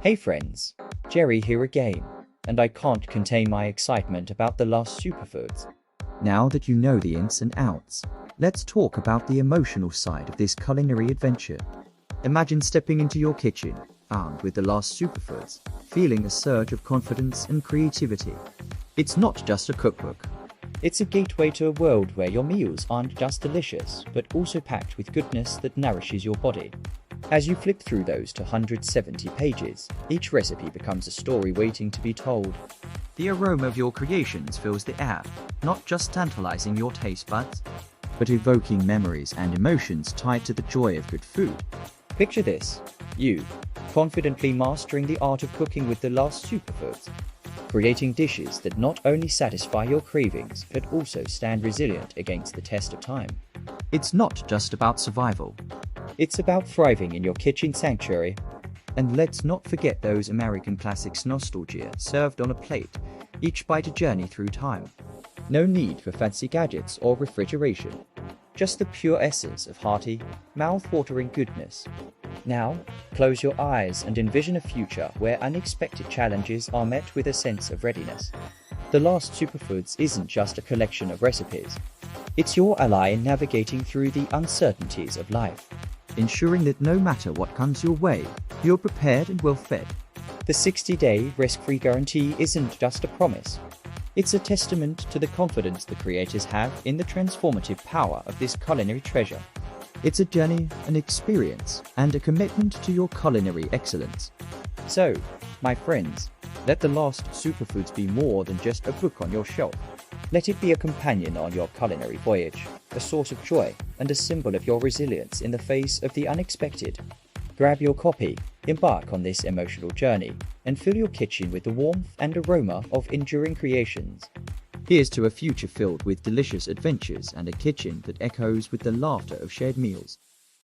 Hey friends, Jerry here again, and I can't contain my excitement about the Lost SuperFoods. Now that you know the ins and outs, let's talk about the emotional side of this culinary adventure. Imagine stepping into your kitchen, armed with the Lost SuperFoods, feeling a surge of confidence and creativity. It's not just a cookbook. It's a gateway to a world where your meals aren't just delicious, but also packed with goodness that nourishes your body. As you flip through those 270 pages, each recipe becomes a story waiting to be told. The aroma of your creations fills the air, not just tantalizing your taste buds, but evoking memories and emotions tied to the joy of good food. Picture this, you, confidently mastering the art of cooking with the Lost SuperFoods, creating dishes that not only satisfy your cravings, but also stand resilient against the test of time. It's not just about survival. It's about thriving in your kitchen sanctuary. And let's not forget those American classics nostalgia served on a plate, each bite a journey through time. No need for fancy gadgets or refrigeration. Just the pure essence of hearty, mouth-watering goodness. Now, close your eyes and envision a future where unexpected challenges are met with a sense of readiness. The Lost SuperFoods isn't just a collection of recipes. It's your ally in navigating through the uncertainties of life, ensuring that no matter what comes your way, you're prepared and well fed. The 60-day risk-free guarantee isn't just a promise. It's a testament to the confidence the creators have in the transformative power of this culinary treasure. It's a journey, an experience, and a commitment to your culinary excellence. So, my friends, let the Lost SuperFoods be more than just a book on your shelf. Let it be a companion on your culinary voyage, a source of joy, and a symbol of your resilience in the face of the unexpected. Grab your copy, embark on this emotional journey, and fill your kitchen with the warmth and aroma of enduring creations. Here's to a future filled with delicious adventures and a kitchen that echoes with the laughter of shared meals.